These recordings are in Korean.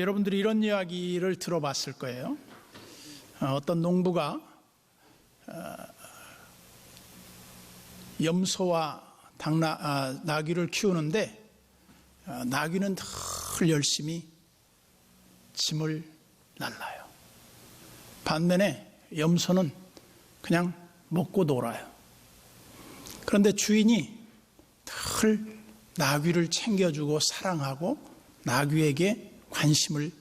여러분들이 이런 이야기를 들어봤을 거예요. 어떤 농부가 염소와 나귀를 키우는데 나귀는 늘 열심히 짐을 날라요. 반면에 염소는 그냥 먹고 놀아요. 그런데 주인이 늘 나귀를 챙겨주고 사랑하고 나귀에게 관심을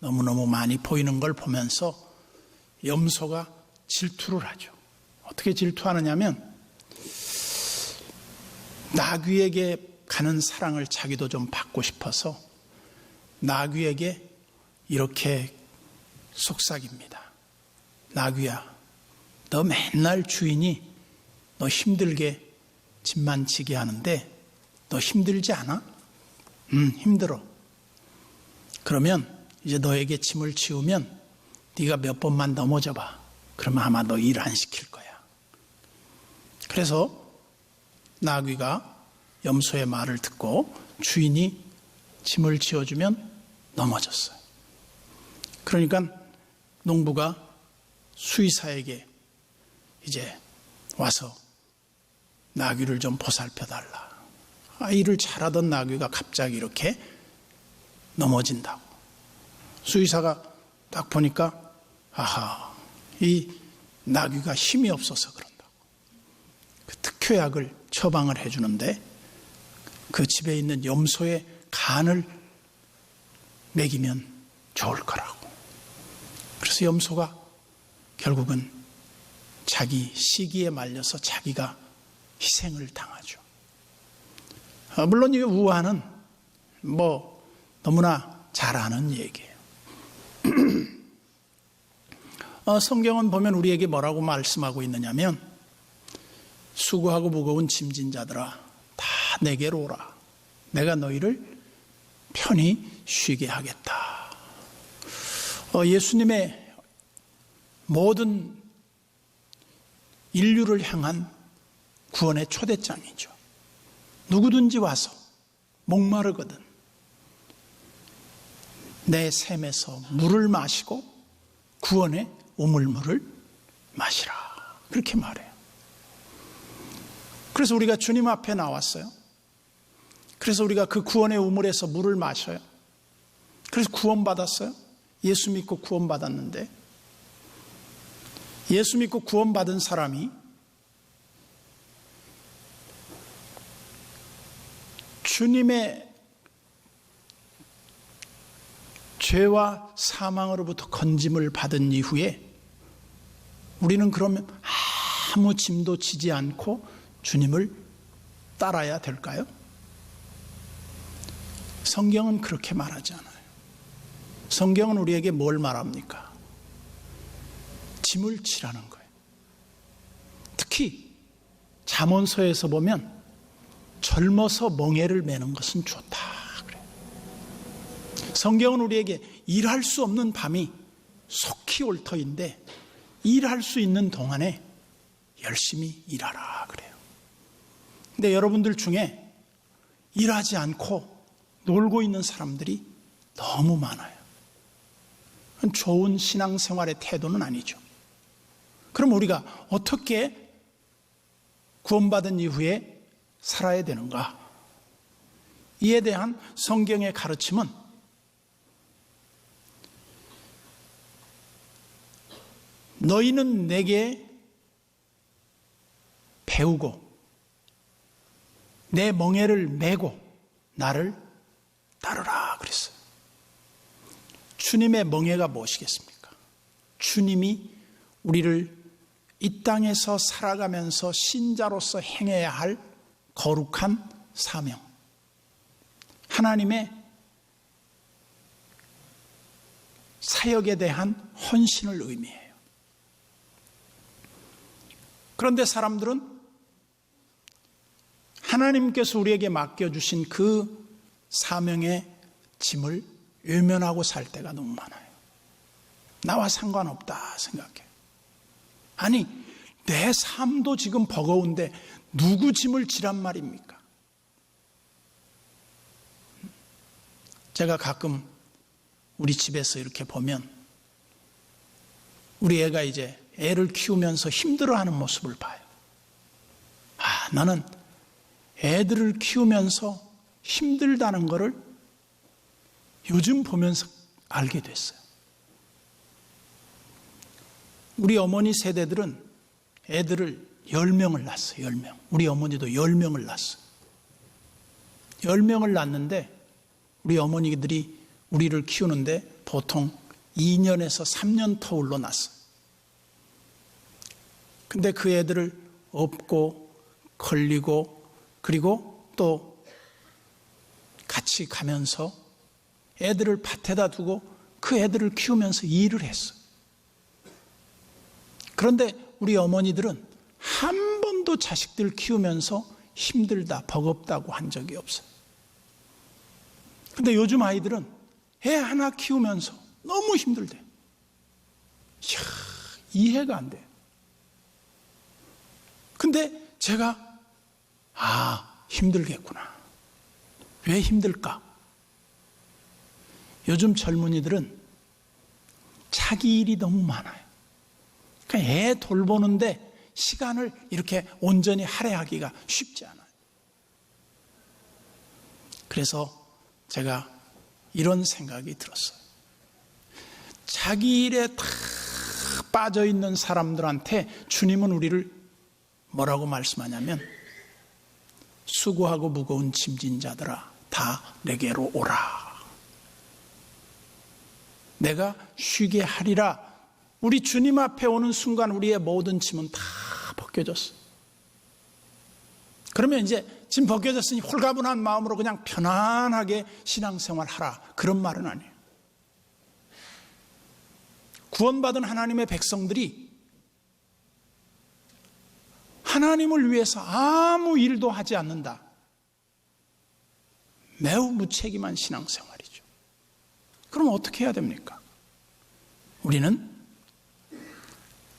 너무너무 많이 보이는 걸 보면서 염소가 질투를 하죠. 어떻게 질투하느냐면 나귀에게 가는 사랑을 자기도 좀 받고 싶어서 나귀에게 이렇게 속삭입니다. 나귀야, 너 맨날 주인이 너 힘들게 짐만 지게 하는데 너 힘들지 않아? 힘들어. 그러면 이제 너에게 짐을 치우면 네가 몇 번만 넘어져 봐. 그러면 아마 너 일 안 시킬 거야. 그래서 나귀가 염소의 말을 듣고 주인이 짐을 치워주면 넘어졌어요. 그러니까 농부가 수의사에게 이제 와서 나귀를 좀 보살펴달라. 일을 잘하던 나귀가 갑자기 이렇게 넘어진다고. 수의사가 딱 보니까 아하, 이 나귀가 힘이 없어서 그런다고. 그 특효약을 처방을 해주는데 그 집에 있는 염소의 간을 먹이면 좋을 거라고. 그래서 염소가 결국은 자기 시기에 말려서 자기가 희생을 당하죠. 물론 이 우화는 너무나 잘 아는 얘기예요. 성경은 보면 우리에게 뭐라고 말씀하고 있느냐면 수고하고 무거운 짐진 자들아 다 내게로 오라. 내가 너희를 편히 쉬게 하겠다. 예수님의 모든 인류를 향한 구원의 초대장이죠. 누구든지 와서 목마르거든 내 샘에서 물을 마시고 구원의 우물물을 마시라. 그렇게 말해요. 그래서 우리가 주님 앞에 나왔어요. 그래서 우리가 그 구원의 우물에서 물을 마셔요. 그래서 구원받았어요. 예수 믿고 구원받았는데 예수 믿고 구원받은 사람이 주님의 죄와 사망으로부터 건짐을 받은 이후에 우리는 그러면 아무 짐도 지지 않고 주님을 따라야 될까요? 성경은 그렇게 말하지 않아요. 성경은 우리에게 뭘 말합니까? 짐을 지라는 거예요. 특히 잠언서에서 보면 젊어서 멍에를 매는 것은 좋다 그래요. 성경은 우리에게 일할 수 없는 밤이 속히 올 터인데 일할 수 있는 동안에 열심히 일하라 그래요. 근데 여러분들 중에 일하지 않고 놀고 있는 사람들이 너무 많아요. 좋은 신앙생활의 태도는 아니죠. 그럼 우리가 어떻게 구원받은 이후에 살아야 되는가? 이에 대한 성경의 가르침은 너희는 내게 배우고 내 멍에를 메고 나를 따르라 그랬어요. 주님의 멍에가 무엇이겠습니까? 주님이 우리를 이 땅에서 살아가면서 신자로서 행해야 할 거룩한 사명, 하나님의 사역에 대한 헌신을 의미해요. 그런데 사람들은 하나님께서 우리에게 맡겨주신 그 사명의 짐을 외면하고 살 때가 너무 많아요. 나와 상관없다 생각해요. 아니, 내 삶도 지금 버거운데 누구 짐을 지란 말입니까? 제가 가끔 우리 집에서 이렇게 보면 우리 애가 이제 애를 키우면서 힘들어하는 모습을 봐요. 나는 애들을 키우면서 힘들다는 것을 요즘 보면서 알게 됐어요. 우리 어머니 세대들은 애들을 10명을 낳았어요. 10명. 우리 어머니도 10명을 낳았어요. 10명을 낳았는데 우리 어머니들이 우리를 키우는데 보통 2년에서 3년 터울로 낳았어요. 근데 그 애들을 업고 걸리고 그리고 또 같이 가면서 애들을 밭에다 두고 그 애들을 키우면서 일을 했어요. 그런데 우리 어머니들은 한 번도 자식들 키우면서 힘들다, 버겁다고 한 적이 없어요. 근데 요즘 아이들은 애 하나 키우면서 너무 힘들대. 이해가 안 돼요. 근데 제가 힘들겠구나. 왜 힘들까? 요즘 젊은이들은 자기 일이 너무 많아요. 그러니까 애 돌보는데 시간을 이렇게 온전히 할애하기가 쉽지 않아요. 그래서 제가 이런 생각이 들었어요. 자기 일에 다 빠져 있는 사람들한테 주님은 우리를 뭐라고 말씀하냐면 수고하고 무거운 짐진 자들아 다 내게로 오라. 내가 쉬게 하리라. 우리 주님 앞에 오는 순간 우리의 모든 짐은 다 벗겨졌어. 그러면 이제 짐 벗겨졌으니 홀가분한 마음으로 그냥 편안하게 신앙생활 하라. 그런 말은 아니에요. 구원받은 하나님의 백성들이 하나님을 위해서 아무 일도 하지 않는다. 매우 무책임한 신앙생활이죠. 그럼 어떻게 해야 됩니까? 우리는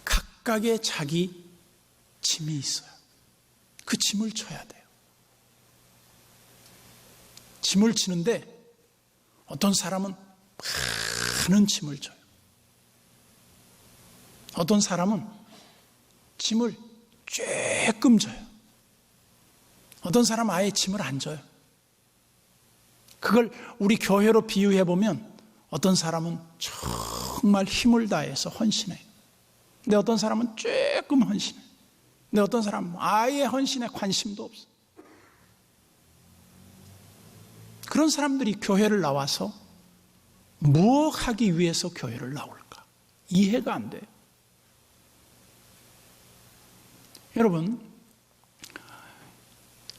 각각의 자기 짐이 있어요. 그 짐을 져야 돼요. 짐을 지는데 어떤 사람은 많은 짐을 져요. 어떤 사람은 짐을 조금 져요. 어떤 사람은 아예 짐을 안 져요. 그걸 우리 교회로 비유해 보면 어떤 사람은 정말 힘을 다해서 헌신해요. 근데 어떤 사람은 조금 헌신해요. 근데 어떤 사람은 아예 헌신에 관심도 없어요. 그런 사람들이 교회를 나와서 무엇 하기 위해서 교회를 나올까? 이해가 안 돼요. 여러분,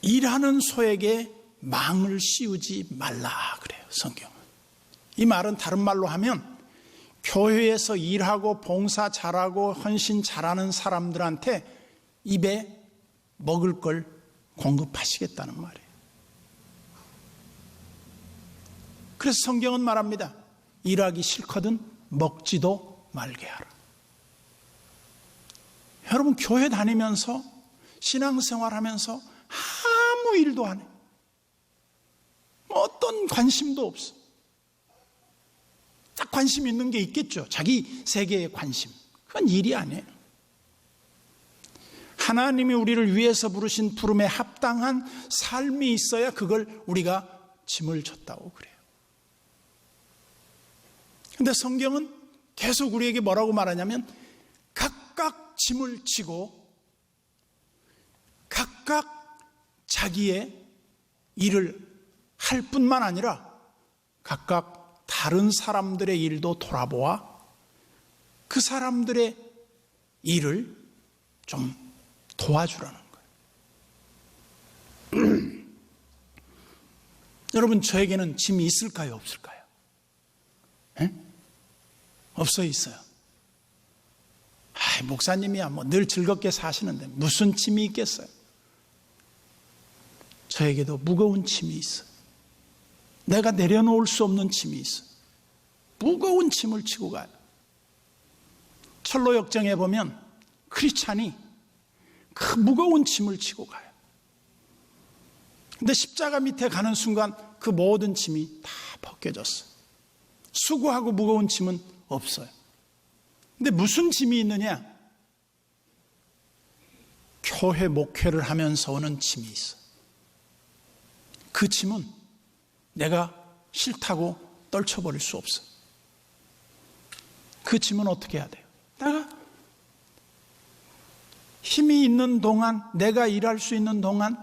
일하는 소에게 망을 씌우지 말라 그래요, 성경은. 이 말은 다른 말로 하면 교회에서 일하고 봉사 잘하고 헌신 잘하는 사람들한테 입에 먹을 걸 공급하시겠다는 말이에요. 그래서 성경은 말합니다. 일하기 싫거든 먹지도 말게 하라. 여러분, 교회 다니면서 신앙생활하면서 아무 일도 안 해요. 어떤 관심도 없어. 딱 관심 있는 게 있겠죠. 자기 세계의 관심. 그건 일이 아니에요. 하나님이 우리를 위해서 부르신 부름에 합당한 삶이 있어야 그걸 우리가 짐을 졌다고 그래요. 근데 성경은 계속 우리에게 뭐라고 말하냐면 각각 짐을 지고 각각 자기의 일을 할 뿐만 아니라 각각 다른 사람들의 일도 돌아보아 그 사람들의 일을 좀 도와주라는 거예요. 여러분, 저에게는 짐이 있을까요? 없을까요? 에? 없어요, 있어요. 목사님이야 뭐 늘 즐겁게 사시는데 무슨 짐이 있겠어요? 저에게도 무거운 짐이 있어요. 내가 내려놓을 수 없는 짐이 있어요. 무거운 짐을 지고 가요. 철로 역정에 보면 크리스찬이 그 무거운 짐을 지고 가요. 근데 십자가 밑에 가는 순간 그 모든 짐이 다 벗겨졌어요. 수고하고 무거운 짐은 없어요. 근데 무슨 짐이 있느냐? 교회 목회를 하면서 오는 짐이 있어. 그 짐은 내가 싫다고 떨쳐버릴 수 없어. 그 짐은 어떻게 해야 돼요? 내가 힘이 있는 동안, 내가 일할 수 있는 동안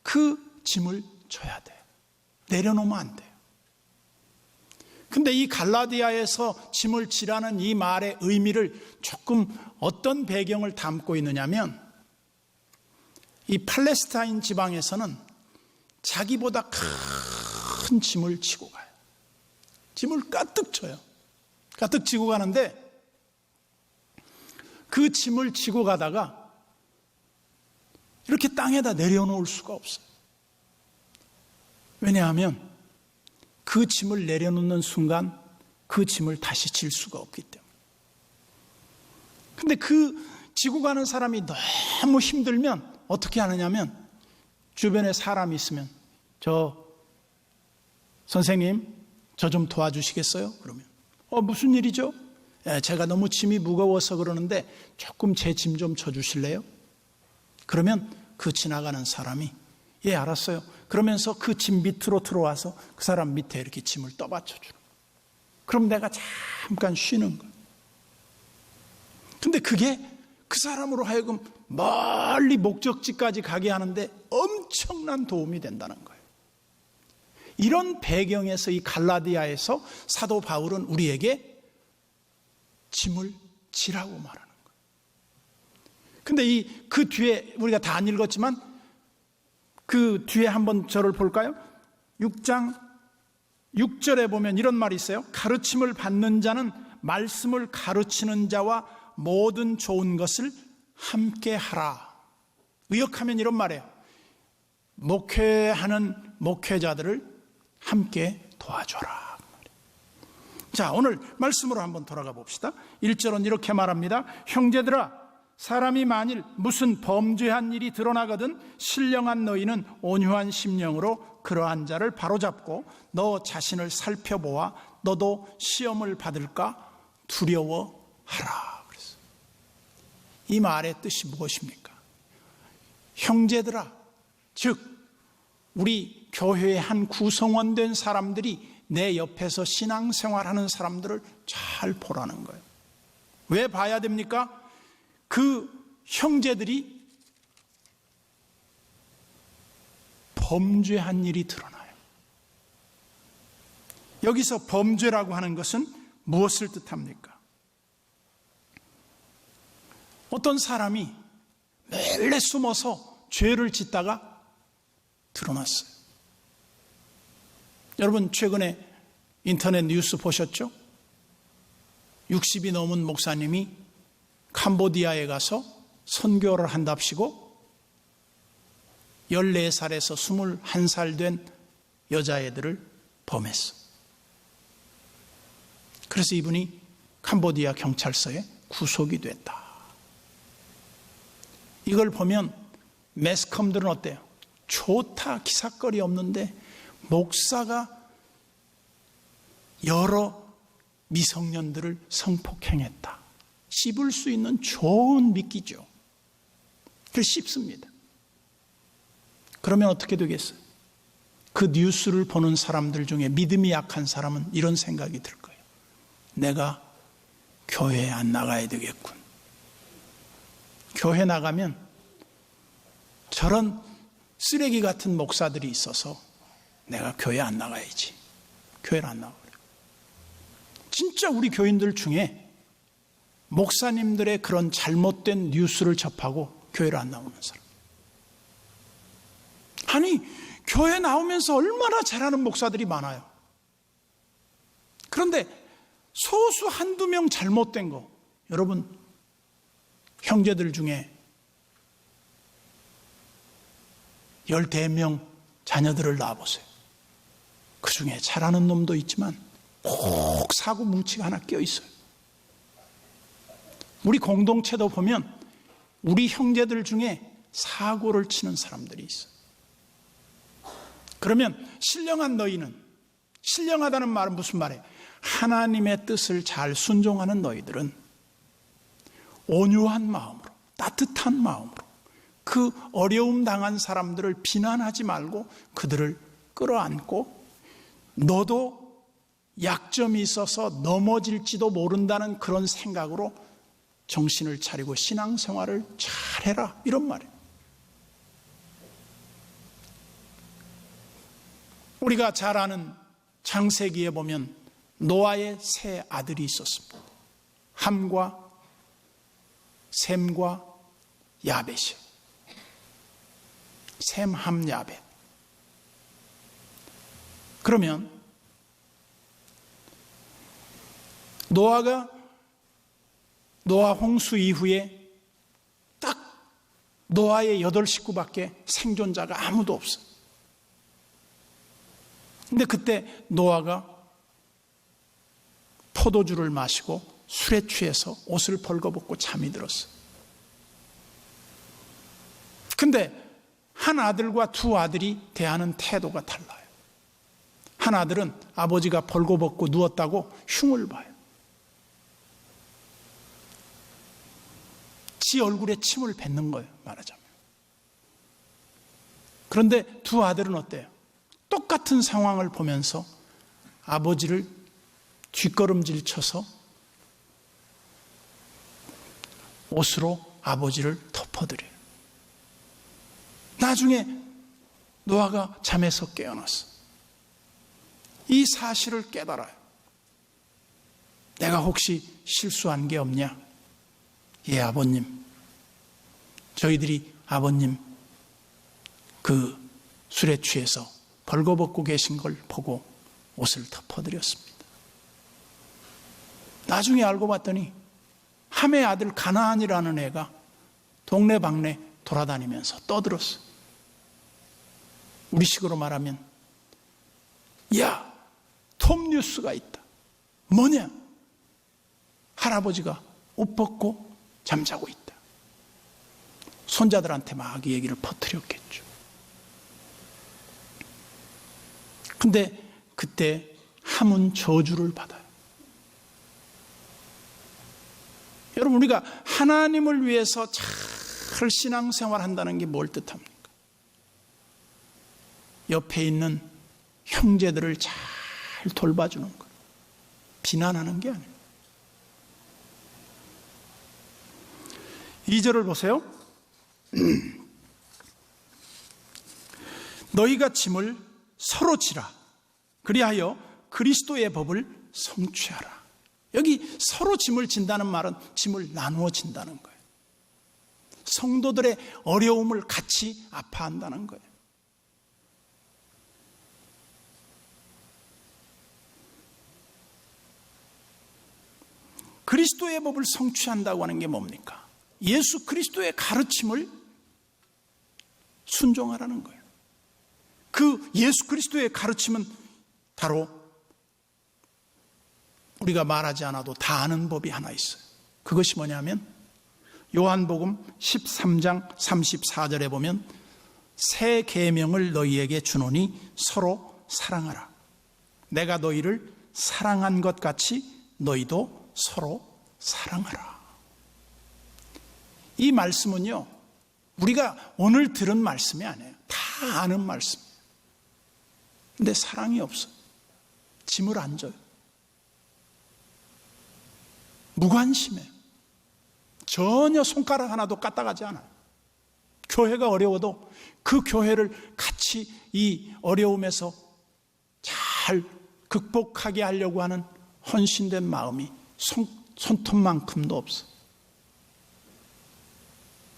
그 짐을 져야 돼요. 내려놓으면 안 돼요. 근데 이 갈라디아에서 짐을 지라는 이 말의 의미를 조금 어떤 배경을 담고 있느냐면, 이 팔레스타인 지방에서는 자기보다 큰 짐을 지고 가요. 짐을 가득 져요. 가득 지고 가는데 그 짐을 지고 가다가 이렇게 땅에다 내려놓을 수가 없어요. 왜냐하면 그 짐을 내려놓는 순간 그 짐을 다시 질 수가 없기 때문에. 근데 그 지고 가는 사람이 너무 힘들면 어떻게 하느냐면, 주변에 사람이 있으면 선생님 저 좀 도와주시겠어요? 그러면 무슨 일이죠? 제가 너무 짐이 무거워서 그러는데 조금 제 짐 좀 져주실래요? 그러면 그 지나가는 사람이 예 알았어요 그러면서 그 짐 밑으로 들어와서 그 사람 밑에 이렇게 짐을 떠받쳐주는 거예요. 그럼 내가 잠깐 쉬는 거예요. 근데 그게 그 사람으로 하여금 멀리 목적지까지 가게 하는데 엄청난 도움이 된다는 거예요. 이런 배경에서 이 갈라디아에서 사도 바울은 우리에게 짐을 지라고 말하는 거예요. 근데 그 뒤에 우리가 다 안 읽었지만 그 뒤에 한번 저를 볼까요? 6장 6절에 보면 이런 말이 있어요. 가르침을 받는 자는 말씀을 가르치는 자와 모든 좋은 것을 함께 하라. 의역하면 이런 말이에요. 목회하는 목회자들을 함께 도와줘라. 자, 오늘 말씀으로 한번 돌아가 봅시다. 1절은 이렇게 말합니다. 형제들아, 사람이 만일 무슨 범죄한 일이 드러나거든 신령한 너희는 온유한 심령으로 그러한 자를 바로잡고 너 자신을 살펴보아 너도 시험을 받을까 두려워하라. 그랬어요. 이 말의 뜻이 무엇입니까? 형제들아, 즉 우리 교회의 한 구성원 된 사람들이 내 옆에서 신앙생활하는 사람들을 잘 보라는 거예요. 왜 봐야 됩니까? 그 형제들이 범죄한 일이 드러나요. 여기서 범죄라고 하는 것은 무엇을 뜻합니까? 어떤 사람이 몰래 숨어서 죄를 짓다가 드러났어요. 여러분 최근에 인터넷 뉴스 보셨죠? 60이 넘은 목사님이 캄보디아에 가서 선교를 한답시고 14살에서 21살 된 여자애들을 범했어. 그래서 이분이 캄보디아 경찰서에 구속이 됐다. 이걸 보면 매스컴들은 어때요? 좋다, 기사거리 없는데 목사가 여러 미성년들을 성폭행했다. 씹을 수 있는 좋은 미끼죠. 그걸 씹습니다. 그러면 어떻게 되겠어요? 그 뉴스를 보는 사람들 중에 믿음이 약한 사람은 이런 생각이 들 거예요. 내가 교회에 안 나가야 되겠군. 교회 나가면 저런 쓰레기 같은 목사들이 있어서 내가 교회 안 나가야지. 교회를 안 나가요. 진짜 우리 교인들 중에 목사님들의 그런 잘못된 뉴스를 접하고 교회를 안 나오는 사람. 아니, 교회 나오면서 얼마나 잘하는 목사들이 많아요. 그런데 소수 한두 명 잘못된 거, 여러분 형제들 중에 14명 자녀들을 낳아보세요. 그 중에 잘하는 놈도 있지만 꼭 사고 뭉치가 하나 껴있어요. 우리 공동체도 보면 우리 형제들 중에 사고를 치는 사람들이 있어요. 그러면 신령한 너희는, 신령하다는 말은 무슨 말이에요? 하나님의 뜻을 잘 순종하는 너희들은 온유한 마음으로, 따뜻한 마음으로 그 어려움 당한 사람들을 비난하지 말고 그들을 끌어안고, 너도 약점이 있어서 넘어질지도 모른다는 그런 생각으로 정신을 차리고 신앙생활을 잘해라, 이런 말이에요. 우리가 잘 아는 창세기에 보면 노아의 세 아들이 있었습니다. 함과 셈과 야벳이요. 셈, 함, 야벳. 그러면 노아 홍수 이후에 딱 노아의 8식구밖에 생존자가 아무도 없어요. 근데 그때 노아가 포도주를 마시고 술에 취해서 옷을 벌거벗고 잠이 들었어요. 근데 한 아들과 두 아들이 대하는 태도가 달라요. 한 아들은 아버지가 벌거벗고 누웠다고 흉을 봐요. 지 얼굴에 침을 뱉는 거예요, 말하자면. 그런데 두 아들은 어때요? 똑같은 상황을 보면서 아버지를 뒷걸음질 쳐서 옷으로 아버지를 덮어드려요. 나중에 노아가 잠에서 깨어났어. 이 사실을 깨달아요. 내가 혹시 실수한 게 없냐? 예, 아버님. 저희들이 아버님 그 술에 취해서 벌거벗고 계신 걸 보고 옷을 덮어드렸습니다. 나중에 알고 봤더니 함의 아들 가나안이라는 애가 동네방네 돌아다니면서 떠들었어. 우리식으로 말하면, 야, 톱뉴스가 있다. 뭐냐? 할아버지가 옷 벗고 잠자고 있다. 손자들한테 막 이 얘기를 퍼뜨렸겠죠. 근데 그때 함은 저주를 받아요. 여러분, 우리가 하나님을 위해서 잘 신앙생활 한다는 게 뭘 뜻합니까? 옆에 있는 형제들을 잘 돌봐주는 것, 비난하는 게 아니에요. 2절을 보세요. 너희가 짐을 서로 지라. 그리하여 그리스도의 법을 성취하라. 여기 서로 짐을 진다는 말은 짐을 나누어 진다는 거예요. 성도들의 어려움을 같이 아파한다는 거예요. 그리스도의 법을 성취한다고 하는 게 뭡니까? 예수 그리스도의 가르침을 순종하라는 거예요. 그 예수 그리스도의 가르침은 바로 우리가 말하지 않아도 다 아는 법이 하나 있어요. 그것이 뭐냐면 요한복음 13장 34절에 보면 새 계명을 너희에게 주노니 서로 사랑하라. 내가 너희를 사랑한 것 같이 너희도 서로 사랑하라. 이 말씀은요, 우리가 오늘 들은 말씀이 아니에요. 다 아는 말씀이에요. 근데 사랑이 없어요. 짐을 안 져요. 무관심해요. 전혀 손가락 하나도 까딱하지 않아요. 교회가 어려워도 그 교회를 같이 이 어려움에서 잘 극복하게 하려고 하는 헌신된 마음이 손톱만큼도 없어.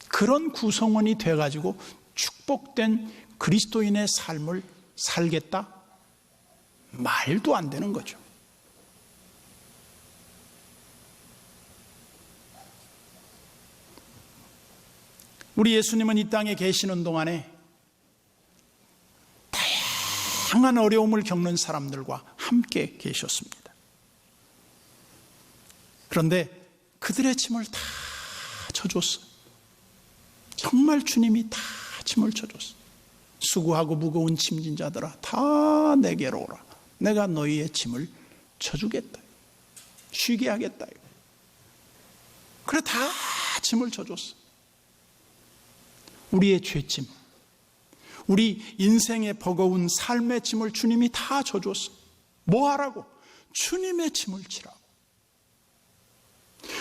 그런 구성원이 돼가지고 축복된 그리스도인의 삶을 살겠다? 말도 안 되는 거죠. 우리 예수님은 이 땅에 계시는 동안에 다양한 어려움을 겪는 사람들과 함께 계셨습니다. 그런데 그들의 짐을 다 져줬어요. 정말 주님이 다 짐을 져줬어요. 수고하고 무거운 짐진 자들아 다 내게로 오라. 내가 너희의 짐을 져주겠다. 쉬게 하겠다. 그래 다 짐을 져줬어. 우리의 죄짐, 우리 인생의 버거운 삶의 짐을 주님이 다 져줬어. 뭐 하라고? 주님의 짐을 지라고.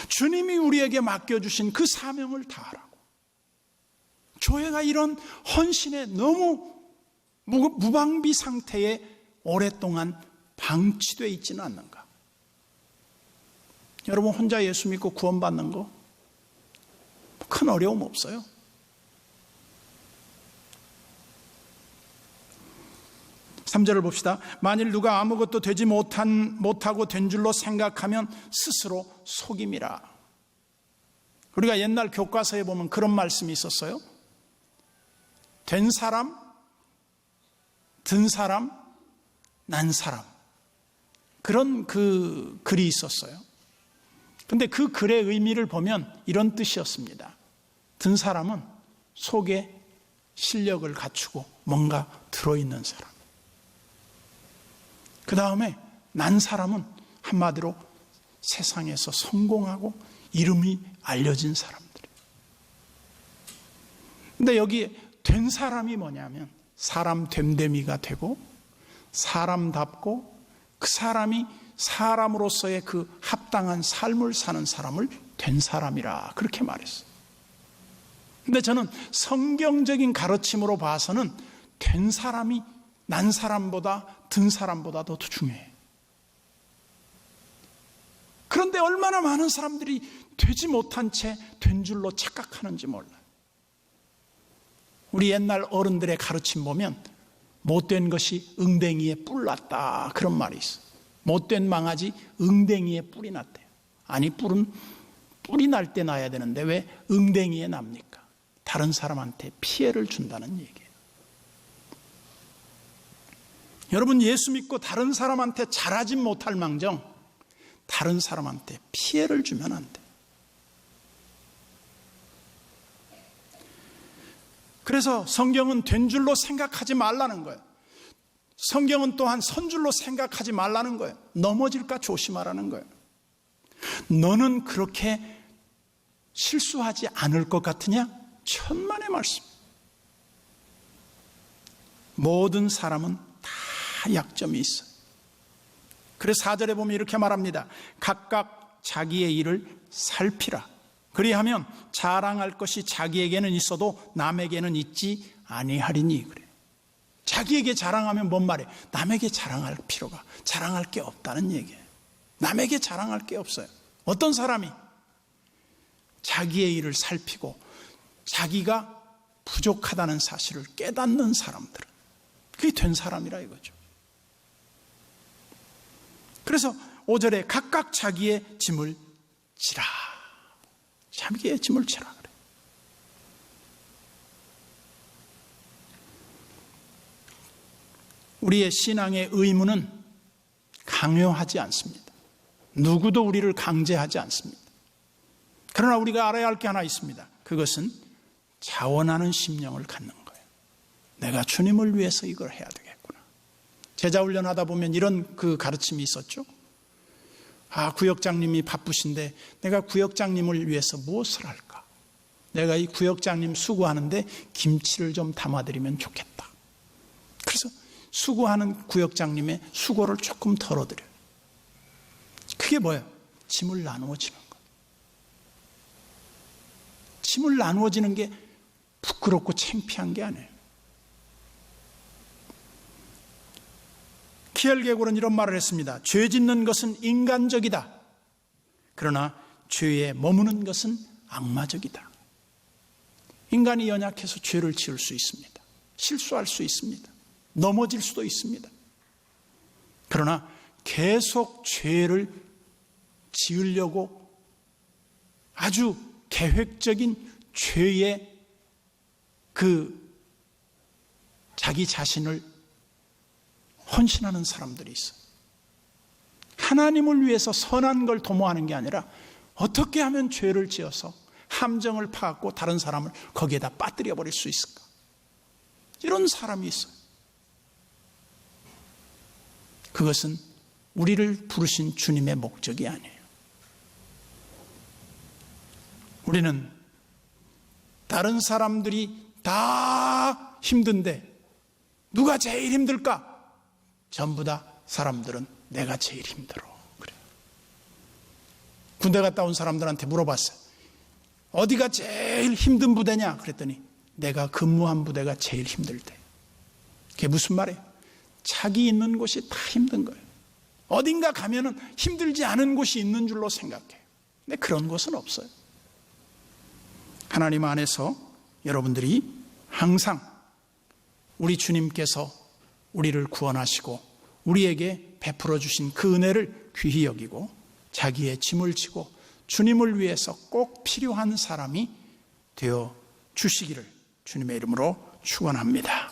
주님이 우리에게 맡겨주신 그 사명을 다하라고. 교회가 이런 헌신에 너무 무방비 상태에 오랫동안 방치되어 있지는 않는가? 여러분 혼자 예수 믿고 구원받는 거 큰 어려움 없어요. (3절을) 봅시다. 만일 누가 아무것도 되지 못하고 된 줄로 생각하면 스스로 속임이라. 우리가 옛날 교과서에 보면 그런 말씀이 있었어요. 된 사람, 든 사람, 난 사람. 그런 그 글이 있었어요. 근데 그 글의 의미를 보면 이런 뜻이었습니다. 든 사람은 속에 실력을 갖추고 뭔가 들어있는 사람. 그 다음에 난 사람은 한마디로 세상에서 성공하고 이름이 알려진 사람들. 근데 여기 된 사람이 뭐냐면 사람 됨됨이가 되고 사람답고 그 사람이 사람으로서의 그 합당한 삶을 사는 사람을 된 사람이라 그렇게 말했어요. 근데 저는 성경적인 가르침으로 봐서는 된 사람이 난 사람보다 든 사람보다 더 중요해요. 그런데 얼마나 많은 사람들이 되지 못한 채 된 줄로 착각하는지 몰라요. 우리 옛날 어른들의 가르침 보면 못된 것이 응댕이에 뿔 났다 그런 말이 있어요. 못된 망아지 응댕이에 뿔이 났대요. 아니 뿔은 뿔이 날 때 나야 되는데 왜 응댕이에 납니까? 다른 사람한테 피해를 준다는 얘기예요. 여러분 예수 믿고 다른 사람한테 잘하지 못할 망정 다른 사람한테 피해를 주면 안 돼요. 그래서 성경은 된 줄로 생각하지 말라는 거예요. 성경은 또한 선 줄로 생각하지 말라는 거예요. 넘어질까 조심하라는 거예요. 너는 그렇게 실수하지 않을 것 같으냐? 천만의 말씀. 모든 사람은 다 약점이 있어요. 그래서 4절에 보면 이렇게 말합니다. 각각 자기의 일을 살피라. 그리하면 자랑할 것이 자기에게는 있어도 남에게는 있지 아니하리니. 그래. 자기에게 자랑하면 뭔 말이에요? 남에게 자랑할 필요가, 자랑할 게 없다는 얘기예요. 남에게 자랑할 게 없어요. 어떤 사람이 자기의 일을 살피고 자기가 부족하다는 사실을 깨닫는 사람들은 그게 된 사람이라 이거죠. 그래서 5절에 각각 자기의 짐을 지라. 자기의 짐을 지라 그래. 우리의 신앙의 의무는 강요하지 않습니다. 누구도 우리를 강제하지 않습니다. 그러나 우리가 알아야 할 게 하나 있습니다. 그것은 자원하는 심령을 갖는 거예요. 내가 주님을 위해서 이걸 해야 되겠구나. 제자 훈련하다 보면 이런 그 가르침이 있었죠. 구역장님이 바쁘신데 내가 구역장님을 위해서 무엇을 할까? 내가 이 구역장님 수고하는데 김치를 좀 담아드리면 좋겠다. 그래서 수고하는 구역장님의 수고를 조금 덜어드려요. 그게 뭐예요? 짐을 나누어지는 거. 짐을 나누어지는 게 부끄럽고 창피한 게 아니에요. 키엘게골은 이런 말을 했습니다. 죄 짓는 것은 인간적이다. 그러나 죄에 머무는 것은 악마적이다. 인간이 연약해서 죄를 지을 수 있습니다. 실수할 수 있습니다. 넘어질 수도 있습니다. 그러나 계속 죄를 지으려고 아주 계획적인 죄의 그 자기 자신을 헌신하는 사람들이 있어요. 하나님을 위해서 선한 걸 도모하는 게 아니라 어떻게 하면 죄를 지어서 함정을 파갖고 다른 사람을 거기에다 빠뜨려 버릴 수 있을까? 이런 사람이 있어요. 그것은 우리를 부르신 주님의 목적이 아니에요. 우리는 다른 사람들이 다 힘든데 누가 제일 힘들까? 전부 다 사람들은 내가 제일 힘들어. 그래. 군대 갔다 온 사람들한테 물어봤어요. 어디가 제일 힘든 부대냐? 그랬더니 내가 근무한 부대가 제일 힘들대. 그게 무슨 말이에요? 자기 있는 곳이 다 힘든 거예요. 어딘가 가면은 힘들지 않은 곳이 있는 줄로 생각해요. 근데 그런 곳은 없어요. 하나님 안에서 여러분들이 항상 우리 주님께서 우리를 구원하시고 우리에게 베풀어 주신 그 은혜를 귀히 여기고 자기의 짐을 지고 주님을 위해서 꼭 필요한 사람이 되어 주시기를 주님의 이름으로 축원합니다.